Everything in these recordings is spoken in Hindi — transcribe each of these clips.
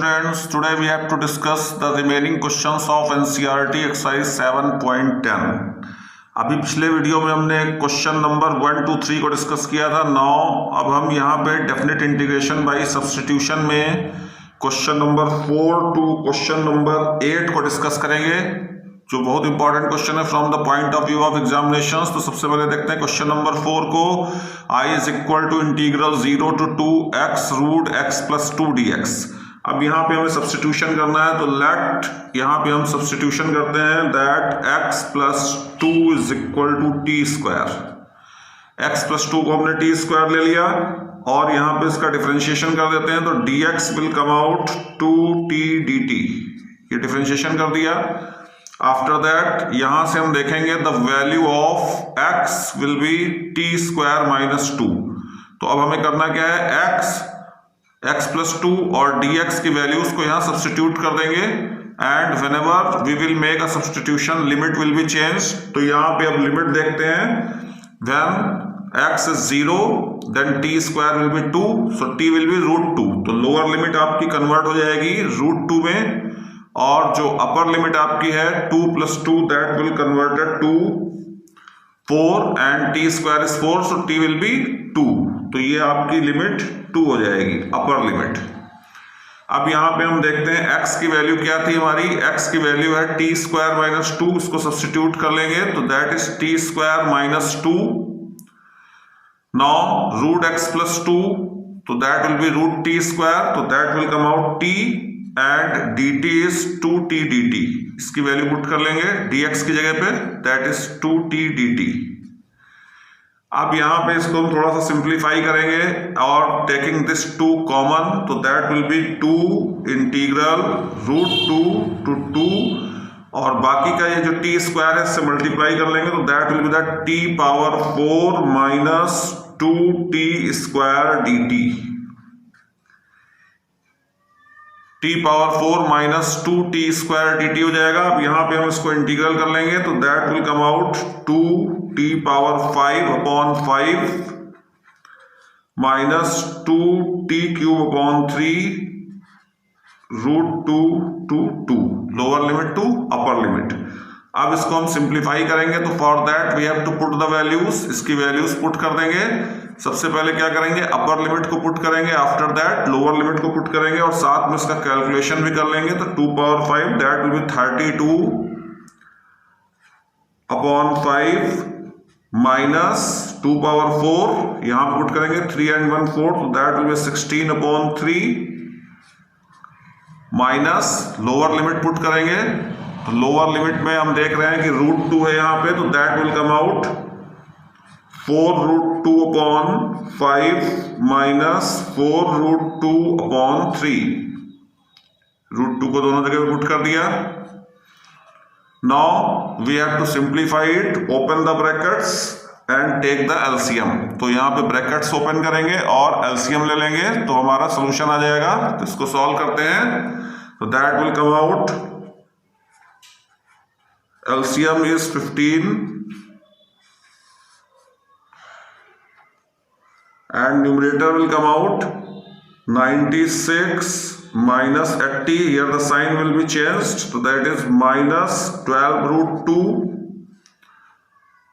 students, today we have to discuss the remaining questions of NCERT exercise 7.10. अभी पिछले वीडियो में हमने क्वेश्चन नंबर 1, 2, 3 को डिस्कस किया था। अब हम यहाँ पे डेफिनेट इंटीग्रेशन बाय सब्स्टिट्यूशन में question number 4 to question number 8 को डिस्कस करेंगे, जो बहुत इंपॉर्टेंट क्वेश्चन है from the point of view of examinations. तो सबसे पहले देखते हैं क्वेश्चन नंबर 4 को। I is equal to integral 0 to 2x root x plus 2 dx। अब यहाँ पे हमें सब्स्टिट्यूशन करना है, तो लेट यहाँ पे हम सब्स्टिट्यूशन करते हैं that x plus 2 is equal to t square. x plus 2 को हमने टी स्क्वायर ले लिया और यहाँ पे इसका डिफरेंशिएशन कर देते हैं, तो dx will come out 2t dt। ये डिफरेंशिएशन कर दिया। आफ्टर दैट यहां से हम देखेंगे the value of x will be T square minus 2। तो अब हमें करना क्या है, x प्लस 2 और dx की वैल्यूज को यहां सब्स्टिट्यूट कर देंगे and whenever we will make a substitution limit will be change. तो यहां पे अब लिमिट देखते हैं, when x is 0 then t square will be 2, so t will be root 2। तो लोअर लिमिट आपकी कन्वर्ट हो जाएगी रूट 2 में, और जो अपर लिमिट आपकी है 2 plus 2 that will converted to 4 and t square is 4, so t will be 2। तो ये आपकी लिमिट 2 हो जाएगी, अपर लिमिट। अब यहां पे हम देखते हैं x की वैल्यू क्या थी हमारी, x की वैल्यू है टी स्क्वायर माइनस 2। इसको सब्स्टिट्यूट कर लेंगे तो that is t square minus 2। Now root x plus 2, तो that will be root t square, तो that will come out t and dt is 2t dt। इसकी वैल्यू पुट कर लेंगे dx की जगह पे, दैट इज 2t dt। अब यहां पे इसको हम थोड़ा सा सिंप्लीफाई करेंगे और टेकिंग दिस 2 कॉमन, तो that will be 2 integral root 2 to 2, और बाकी का ये जो t स्क्वायर है इससे मल्टीप्लाई कर लेंगे, तो that will be that t power 4 minus 2t square dt। t power 4 minus 2t square dt हो जाएगा। अब यहां पे हम इसको इंटीग्रल कर लेंगे, तो that will come out 2t power 5 upon 5 minus 2t cube upon 3 root 2 to 2, lower limit to upper limit. अब इसको हम सिंप्लीफाई करेंगे, तो for that we have to put the values. इसकी वैल्यूज पुट कर देंगे। सबसे पहले क्या करेंगे, अपर लिमिट को पुट करेंगे, आफ्टर दैट लोअर लिमिट को पुट करेंगे और साथ में इसका कैलकुलेशन भी कर लेंगे। तो 2 power 5 that will B 32 upon 5 minus 2 power 4, यहां पे पुट करेंगे 3 and 1 4, तो that will B 16 upon 3 minus lower limit put करेंगे। तो लोअर लिमिट में हम देख रहे हैं कि रूट 2 है यहाँ पे, तो that will come out 4 root 2 upon 5 minus 4 root 2 upon 3। Root 2 को दोनों जगह पुट कर दिया। Now we have to simplify it, open the brackets and take the LCM. तो यहाँ पे ब्रैकेट्स ओपन करेंगे और एलसीएम ले लेंगे, तो हमारा सोल्यूशन आ जाएगा। तो इसको सॉल्व करते हैं, तो that will come out LCM is 15 and numerator will come out 96 minus 80. Here the sign will be changed, so that is minus 12 root 2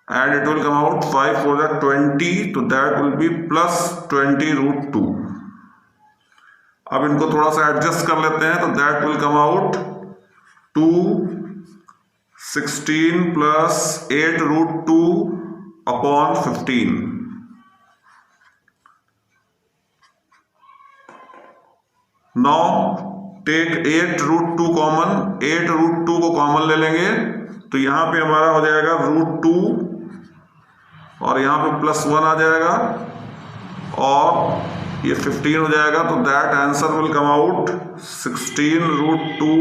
and it will come out 5 for the 20, so that will be plus 20 root 2. अब इनको थोड़ा सा एडजस्ट कर लेते हैं, तो that will come out 16 plus 8 root 2 upon 15। Now take 8 root 2 common, 8 root 2 को कॉमन ले लेंगे, तो यहां पे हमारा हो जाएगा रूट 2 और यहां पे प्लस 1 आ जाएगा और ये 15 हो जाएगा। तो that answer will come out 16 root 2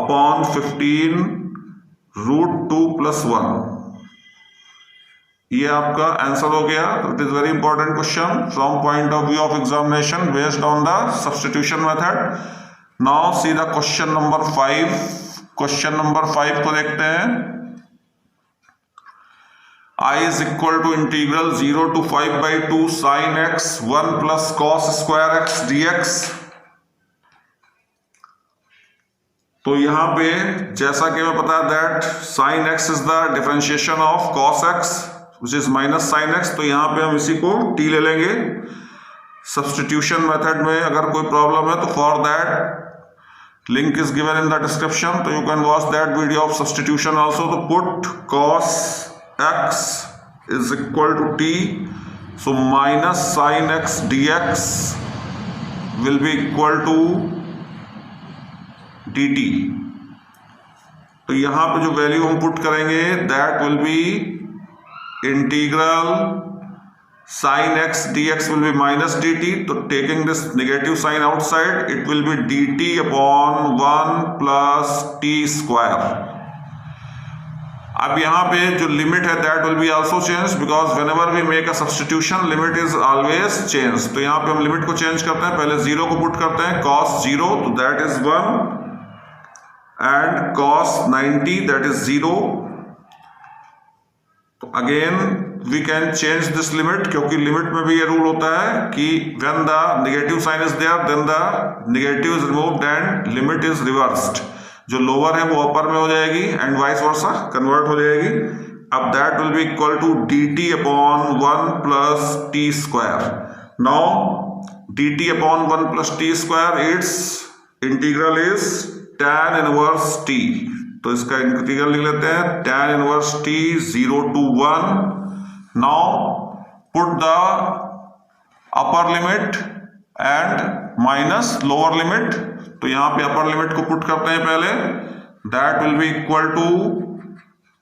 upon 15 root 2 plus 1। ये आपका आंसर हो गया। तो it is very important question from point of view of examination based on the substitution method. Now see the question number 5। Question number 5 को देखते हैं। I is equal to integral 0 to 5 by 2 sin x 1 plus cos square x dx। तो यहाँ पे जैसा कि हमें पता है that sine x is the differentiation of cos x which is minus sine x, तो यहाँ पे हम इसी को टी ले लेंगे। सब्स्टिट्यूशन मेथड में अगर कोई प्रॉब्लम है तो for that link is given in the description, तो you can watch that video of substitution also. तो put cos x is equal to t, so minus sine x d x will be equal to dt। तो यहां पे जो वैल्यू हम पुट करेंगे that will be integral sine x d x will be minus d t, तो taking this negative sign outside it will B D t upon 1 plus t square. अब यहाँ पे जो लिमिट है that will be also change because whenever we make a substitution limit is always change. तो यहाँ पे हम लिमिट को चेंज करते हैं, पहले 0 को पुट करते हैं, cos 0 तो that is 1 and cos 90 that is 0। तो again we can change this limit, क्योंकि लिमिट में भी ये रूल होता है कि when the negative sign is there then the negative is removed and limit is reversed। जो लोअर है वो अपर में हो जाएगी एंड वाइस वर्सा कन्वर्ट हो जाएगी। अब that will be equal to dt upon 1 plus t square. Now dt upon 1 plus t square its integral is tan inverse t, तो इसका इंटीग्रल लिख लेते हैं tan inverse t 0 to 1। Now put the upper limit and minus lower limit, तो यहां पे अपर लिमिट को पुट करते हैं पहले, that will be equal to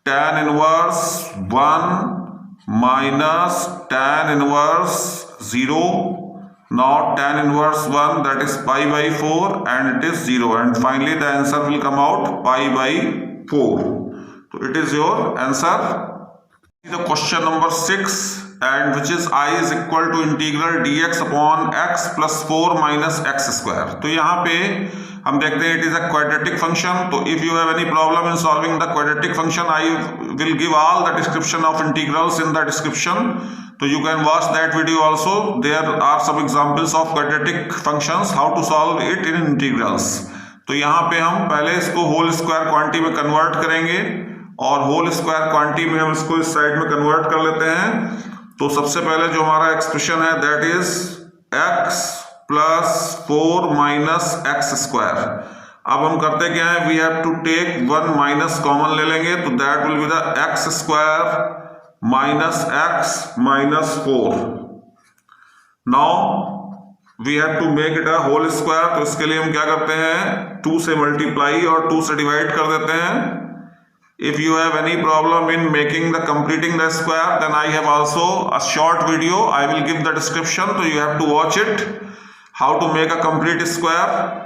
tan inverse 1 minus tan inverse 0। Now tan inverse 1 that is pi by 4 and it is 0 and finally the answer will come out pi by 4. So it is your answer. The question number 6 and which is I is equal to integral dx upon x plus 4 minus x square। तो यहाँ पे हम देखते हैं it is a quadratic function। तो if you have any problem in solving the quadratic function I will give all the description of integrals in the description, so you can watch that video also। There are some examples of quadratic functions how to solve it in integrals। तो यहाँ पे हम पहले इसको होल स्क्वायर क्वांटिटी में कन्वर्ट करेंगे और होल स्क्वायर क्वांटिटी में हम इसको इस साइड में कन्वर्ट कर लेते हैं। तो सबसे पहले जो हमारा एक्सप्रेशन है that is x plus 4 minus x square. अब हम करते क्या है, we have to take 1 minus common ले लेंगे, तो that will be the x square minus x minus 4। now we have to make it a whole square, तो इसके लिए हम क्या करते हैं 2 से मल्टीप्लाई और 2 से डिवाइड कर देते हैं। if you have any problem in making the completing the square then I have also a short video, I will give the description, so you have to watch it how to make a complete square।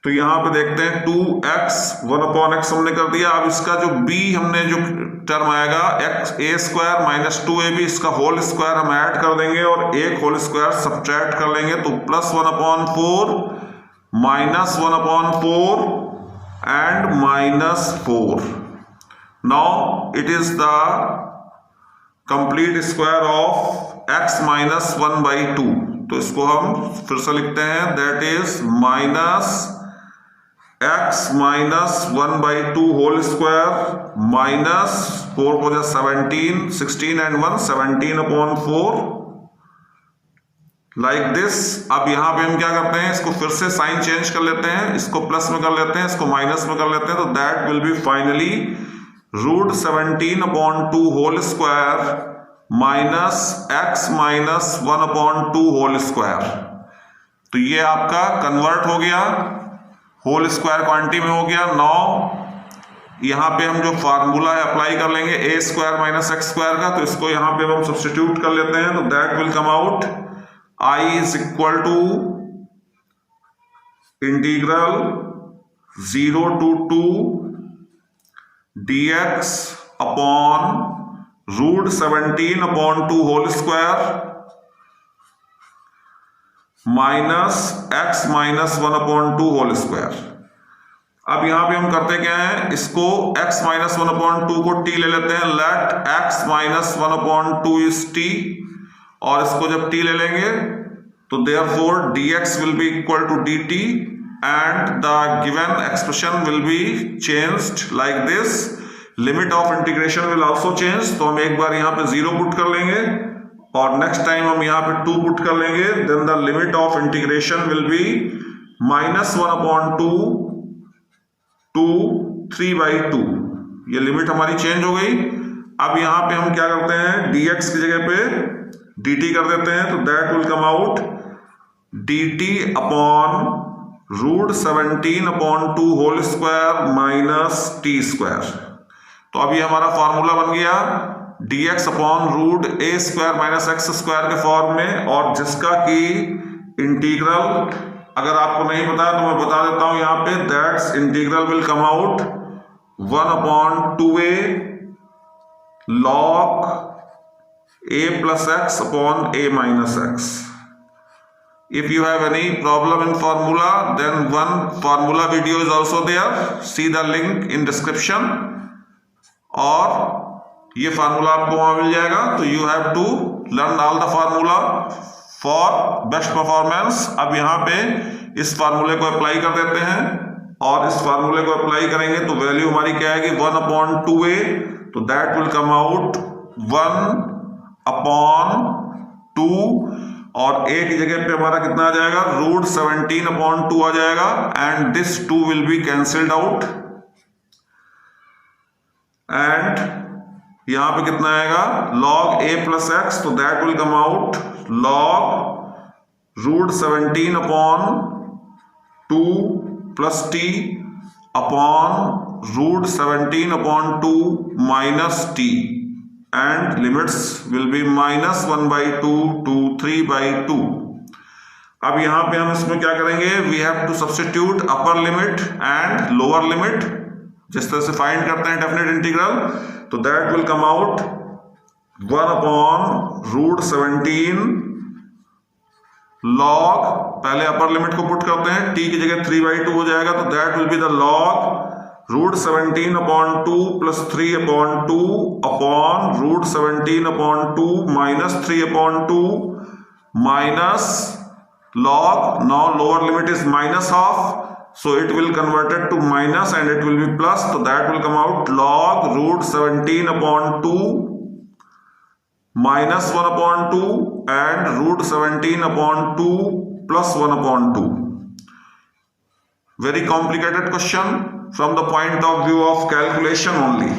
तो यहाँ पे देखते हैं 2x 1 अपॉन x हमने कर दिया। अब इसका जो b हमने जो टर्म आएगा x a square minus 2ab, इसका होल स्क्वायर हम ऐड कर देंगे और एक होल स्क्वायर सब्ट्रैक्ट कर लेंगे, तो plus 1 upon 4 minus 1 upon 4 and minus 4। Now it is the complete square of x minus 1 by 2। तो इसको हम फिर से लिखते हैं that is minus x minus 1 by 2 whole square minus 4 को 17 16 एंड 1 17 अपॉन 4 लाइक दिस। अब यहां पे हम क्या करते हैं, इसको फिर से साइन चेंज कर लेते हैं, इसको प्लस में कर लेते हैं, इसको माइनस में कर लेते हैं, तो that will be finally root 17 upon 2 whole square minus x minus 1 upon 2 whole square. तो ये आपका कन्वर्ट हो गया, होल स्क्वायर क्वांटिटी में हो गया। नाउ यहाँ पे हम जो फार्मूला है अप्लाई कर लेंगे ए स्क्वायर माइनस एक्स स्क्वायर का, तो इसको यहाँ पे हम सब्स्टिट्यूट कर लेते हैं, तो that will come out I is equal to integral 0 to 2 dx upon root 17 upon 2 whole square minus x minus 1 upon 2 whole square. अब यहां पे हम करते क्या है, इसको x माइनस 1 अपॉन 2 को t ले लेते हैं, let x minus 1 upon 2 is t, और इसको जब t ले लेंगे तो therefore dx will be equal to dt and the given expression will be changed like this. Limit of integration will also change, तो हम एक बार यहाँ पे 0 पुट कर लेंगे और नेक्स्ट टाइम हम यहाँ पे 2 पुट कर लेंगे. Then the limit of integration will be -1/2 to 3/2. ये लिमिट हमारी चेंज हो गई. अब यहाँ पे हम क्या करते हैं, dx की जगह पे dt कर देते हैं, तो that will come out dt upon √17/2 whole square minus t². तो अभी हमारा फॉर्मूला बन गया dx upon √a² minus x² के फॉर्म में, और जिसका कि इंटीग्रल अगर आपको नहीं पता तो मैं बता देता हूं यहाँ पे. That's integral will come out 1/2a log a plus x upon a minus x. If you have any problem in formula, then one formula video is also there. See the link in description. और ये फार्मूला आपको वहां मिल जाएगा. तो you have to learn all the formula for best performance. अब यहाँ पे इस फार्मूले को अप्लाई कर देते हैं, और इस फार्मूले को अप्लाई करेंगे तो वैल्यू हमारी क्या आएगी 1/2a. तो दैट विल कम आउट 1/2, और a की जगह पे हमारा कितना आ जाएगा √17/2 आ जाएगा. And this 2 will be cancelled out, and यहां पे कितना आएगा log a plus x. तो that will come out log √17/2 plus t upon √17/2 minus t, and limits will be -1/2 to 3/2. अब यहां पे हम इसमें क्या करेंगे, we have to substitute upper limit and lower limit, जिस तरह से फाइंड करते हैं डेफिनेट इंटीग्रल. तो that will come out 1/√17 log, पहले अपर लिमिट को पुट करते हैं, t की जगह 3/2 हो जाएगा. तो that will be the log √17/2 plus 3/2 upon √17/2 minus 3/2 minus log, now lower limit is -1/2, so it will convert it to minus and it will be plus. So that will come out log √17/2 minus 1/2 and √17/2 plus 1/2. Very complicated question from the point of view of calculation only.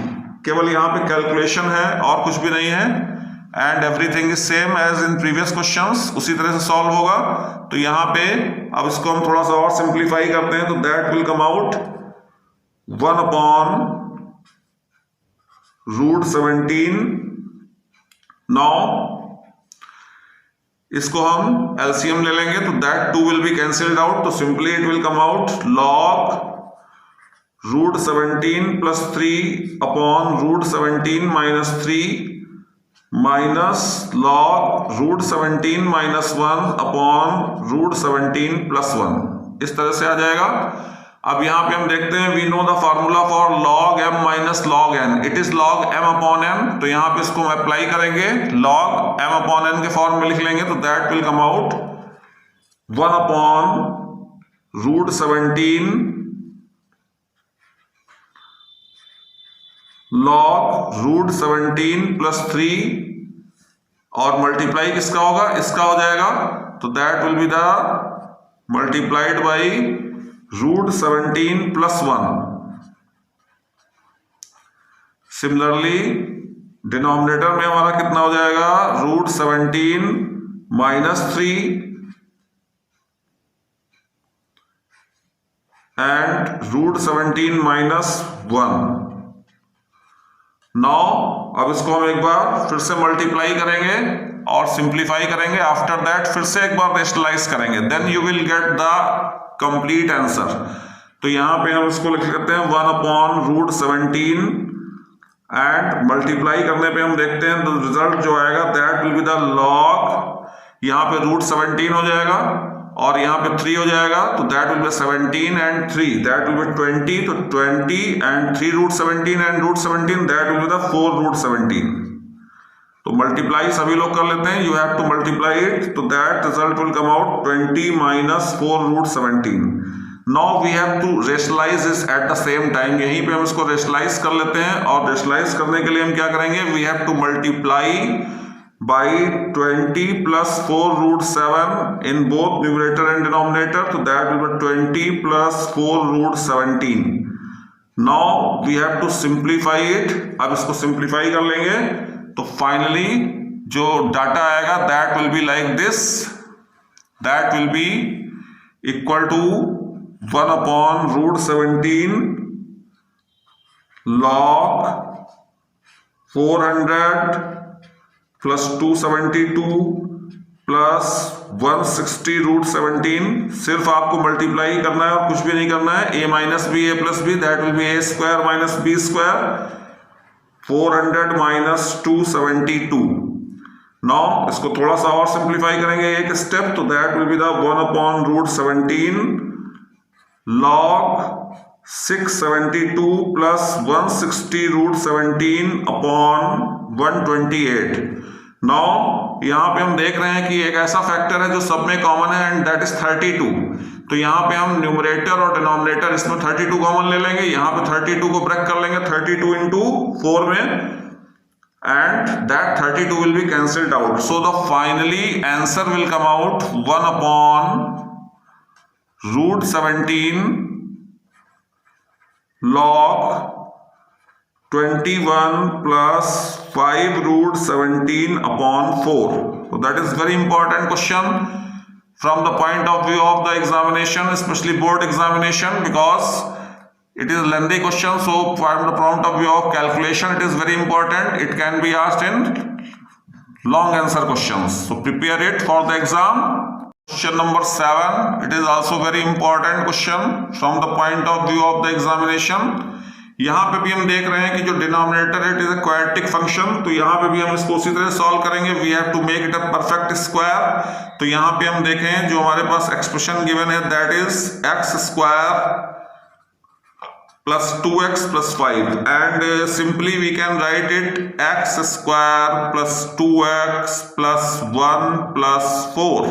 केवल यहाँ पे कैलकुलेशन है और कुछ भी नहीं है. And everything is same as in previous questions, उसी तरह से सॉल्व होगा. तो यहाँ पे अब इसको हम थोड़ा सा और सिंप्लीफाई करते हैं. तो that will come out 1/√17. Now इसको हम एलसीएम ले लेंगे, तो that 2 will be cancelled out. तो simply it will come out log √17 plus 3 upon √17 minus 3 minus log √17 minus 1 upon √17 plus 1. इस तरह से आ जाएगा. अब यहां पे हम देखते हैं, we know the formula for log m minus log n, it is log m upon n. तो यहां पे इसको हम अप्लाई करेंगे, log m upon n के फॉर्म में लिख लेंगे. तो that will come out 1/√17 log √17 plus 3, और मल्टीप्लाई किसका होगा, इसका हो जाएगा. तो that will be the multiplied by √17 plus 1. Similarly denominator में हमारा कितना हो जाएगा √17 minus 3 and √17 minus 1. नाउ अब इसको हम एक बार फिर से मल्टीप्लाई करेंगे और सिंप्लीफाई करेंगे. आफ्टर दैट फिर से एक बार रेशनलाइज करेंगे, then you will get the complete answer. तो यहां पे हम इसको लिख लेते हैं 1/√17 एंड मल्टीप्लाई करने पे हम देखते हैं तो रिजल्ट जो आएगा that will be the log, यहाँ पे √17 हो जाएगा और यहाँ पे 3 हो जाएगा. तो that will be 17 and 3, that will be 20. तो 20 and 3 √17 and √17, that will be the 4√17. तो मल्टीप्लाई सभी लोग कर लेते हैं, you have to multiply it. तो that result will come out 20 minus 4√17. Now we have to rationalise this at the same time, यहीं पे हम इसको रेशनलाइज कर लेते हैं, और रेशनलाइज करने के लिए हम क्या करेंगे, we have to multiply by 20 plus 4 root 7 in both numerator and denominator, so that will be 20 plus 4 root 17. Now we have to simplify it. अब इसको simplify कर लेंगे तो finally जो डाटा आएगा that will be like this, that will be equal to 1 upon root 17 log 400 plus 272 plus 160 root 17। सिर्फ आपको मल्टीप्लाई करना है और कुछ भी नहीं करना है। a minus b a plus b, that will be a square minus b square, 400 minus 272। Now इसको थोड़ा सा और सिंप्लीफाई करेंगे एक स्टेप, तो that will be the 1 upon root 17 log 672 plus 160 root 17 upon 128। Now यहां पे हम देख रहे हैं कि एक ऐसा फैक्टर है जो सब में कॉमन है एंड दैट इज 32। तो यहां पे हम न्यूमरेटर और डिनोमिनेटर इसमें 32 कॉमन ले लेंगे, यहां पे 32 को ब्रेक कर लेंगे 32 इंटू 4 में, and that 32 will be cancelled out, so the finally answer will come out 1 upon root 17 log 21 plus 5 root 17 upon 4. So that is very important question from the point of view of the examination, especially board examination, because it is a lengthy question. So from the point of view of calculation, it is very important. It can be asked in long answer questions. So prepare it for the exam. Question number 7. It is also very important question from the point of view of the examination. यहां पे भी हम देख रहे हैं कि जो डिनोमिनेटर है it is a quadratic function, तो यहां पे भी हम इसको उसी तरह सॉल्व करेंगे। We have to make it a perfect square. तो यहां पे हम देखें जो हमारे पास एक्सप्रेशन गिवन है that is x square plus 2x plus 5, and simply we can write it x square plus 2x plus 1 plus 4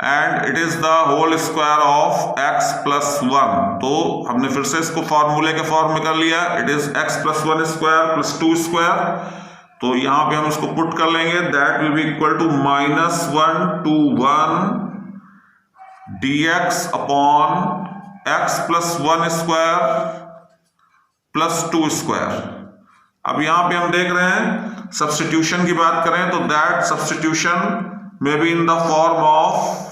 and it is the whole square of x plus 1। तो हमने फिर से इसको फॉर्मूले के फॉर्म में कर लिया, it is x plus 1 square plus 2 square. तो यहां पे हम इसको पुट कर लेंगे, that will be equal to -1 to 1 dx upon x plus 1 square plus 2 square. अब यहां पे हम देख रहे हैं सब्स्टिट्यूशन की बात करें तो that substitution may be in the form of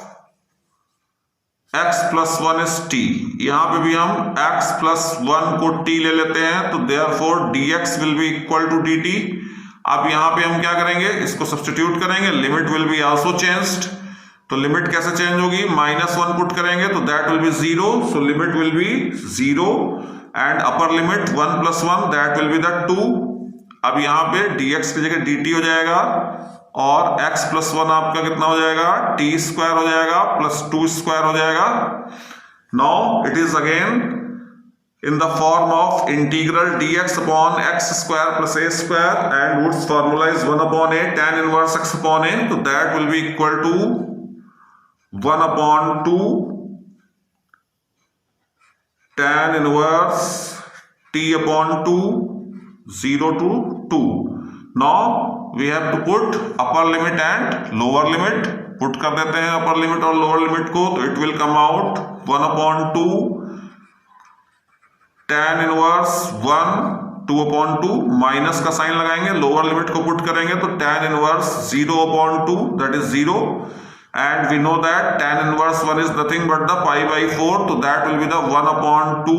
x plus 1 is t। यहां पे भी हम x प्लस 1 को t ले लेते हैं, तो therefore dx will be equal to dt। अब यहां पे हम क्या करेंगे, इसको सब्स्टिट्यूट करेंगे, limit will be also changed. तो लिमिट कैसे चेंज होगी, -1 पुट करेंगे तो that will B 0, so limit will B 0 and upper limit 1 plus 1 that will be the 2। अब यहां पे dx की जगह dt हो जाएगा और x प्लस 1 आपका कितना हो जाएगा, t स्क्वायर हो जाएगा प्लस 2 स्क्वायर हो जाएगा। Now it is again in the form of integral dx upon x square plus a square and woods formula is 1 upon a tan inverse x upon a, तो that will be equal to 1 upon 2 tan inverse t upon 2 0 to 2। नाउ we have to put upper limit and lower limit, put कर देते हैं अपर लिमिट और लोअर लिमिट को, तो it will come out 1 upon 2 tan inverse 1 2 upon 2, minus का साइन लगाएंगे, लोअर लिमिट को पुट करेंगे तो tan inverse 0 upon 2 that is 0, and we know that tan inverse 1 is nothing but the pi by 4, so that will be the 1 upon 2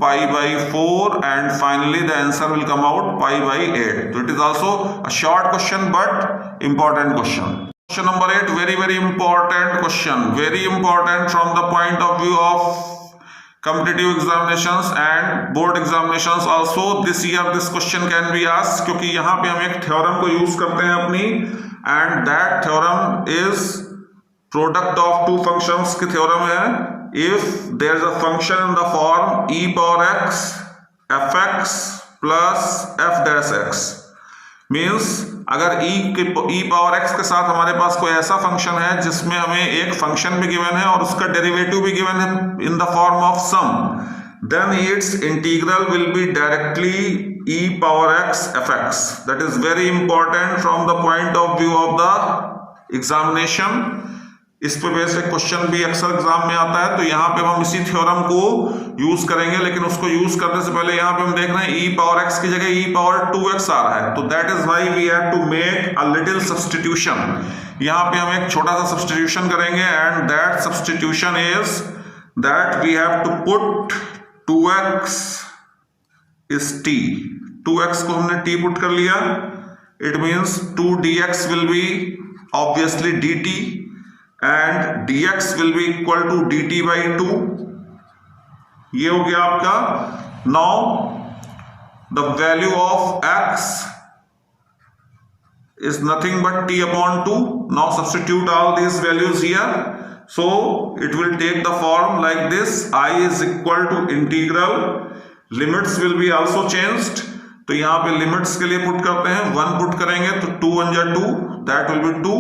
pi by 4 and finally the answer will come out pi by 8. So it is also a short question but important question. Question number 8, very important question, very important from the point of view of competitive examinations and board examinations also. This year this question can be asked क्योंकि यहाँ पे हम एक थ्योरम को यूज करते हैं अपनी, and that theorem is product of two functions की थ्योरम है। If there is a function in the form e power x fx plus f dash x means अगर e पावर x के साथ हमारे पास कोई ऐसा फंक्शन है जिसमें हमें एक फंक्शन भी गिवन है और उसका डेरिवेटिव भी गिवन है in the form of sum, then its integral will be directly e power x fx. That is very important from the point of view of the examination. इस पे बेसिक क्वेश्चन भी अक्सर एग्जाम में आता है, तो यहाँ पे हम इसी थ्योरम को यूज करेंगे, लेकिन उसको यूज करने से पहले यहाँ पे हम देख रहे हैं e पावर x की जगह e पावर 2x आ रहा है, तो that is why we have to make a little substitution. यहाँ पे हम एक छोटा सा सब्स्टिट्यूशन करेंगे and that substitution is that we have to put 2x is t। 2x को हमने t पुट कर लिया, it means 2dx will be obviously dt and dx will be equal to dt by 2। ये हो गया आपका। now the value of x is nothing but t upon 2। now substitute all these values here, so it will take the form like this, I is equal to integral, limits will be also changed, तो यहाँ पे लिमिट्स के लिए पुट करते हैं, 1 पुट करेंगे तो 2 1 जा 2, that will be 2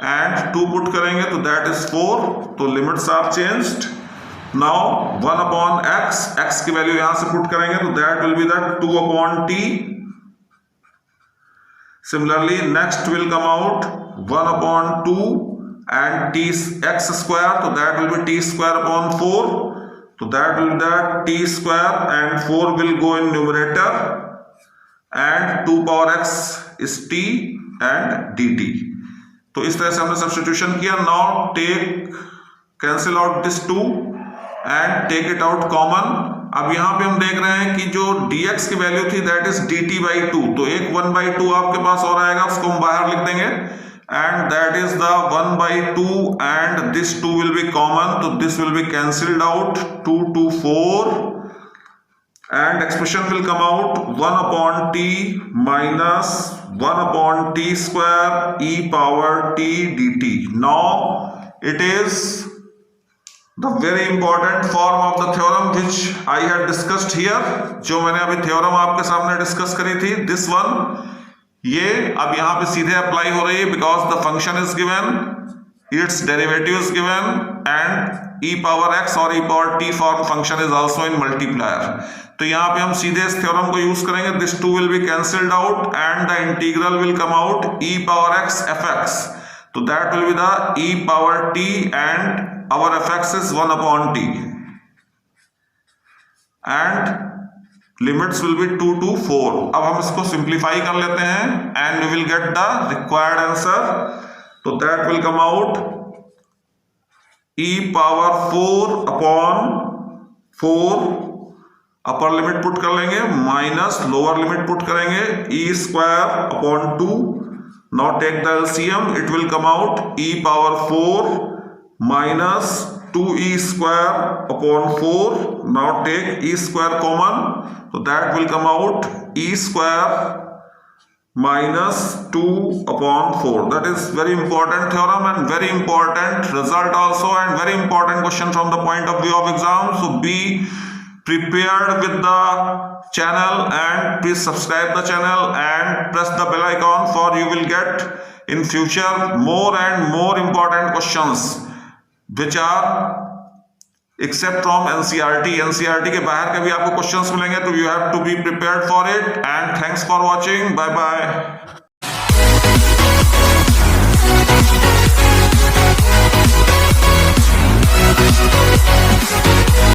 and 2 put करेंगे तो दैट इज 4, तो limits are changed. Now 1 upon x की वैल्यू यहां से पुट करेंगे तो that will be that 2 upon t। Similarly next will come out 1 upon 2 and t x square, तो that will be t square upon 4, तो that will be that t square and 4 will go in numerator and 2 power x is t and dt। तो इस तरह से हमने सब्स्टिट्यूशन किया। Now take cancel out this 2 and take it out common. अब यहां पे हम देख रहे हैं कि जो dx की वैल्यू थी दैट इज dt by 2, तो एक 1 by 2 आपके पास और आएगा, उसको हम बाहर लिख देंगे and that is the 1 by 2 and this 2 will be common, तो this will be cancelled out, 2 2 4 and expression will come out 1 upon t minus 1 upon t square e power t dt। now it is the very important form of the theorem which I had discussed here, जो मैंने अभी थ्योरम आपके सामने डिस्कस करी थी, this one, ये अब यहाँ पे सीधे अप्लाई हो रही है because the function is given, its derivative is given and e power x और e power t form function is also in multiplier। तो यहाँ पे हम सीधे इस थ्योरम को यूज करेंगे, this 2 will be cancelled out and the integral will come out e power x fx, तो that will be the e power t and our fx is 1 upon t and limits will be 2 to 4। अब हम इसको सिंप्लीफाई कर लेते हैं and we will get the required answer, तो that will come out e power 4 upon 4, upper limit put कर लेंगे माइनस लोअर लिमिट पुट करेंगे e square upon 2। Now take the LCM, it will come out e power 4 minus 2e square upon 4। Now take e square common, तो that will come out e square minus 2 upon 4। that is very important theorem and very important result also and very important question from the point of view of exam, so be prepared with the channel and please subscribe the channel and press the bell icon, for you will get in future more and more important questions which are except from NCERT के बाहर के भी आपको क्वेश्चंस मिलेंगे, तो you have to be prepared for it and thanks for watching, bye bye।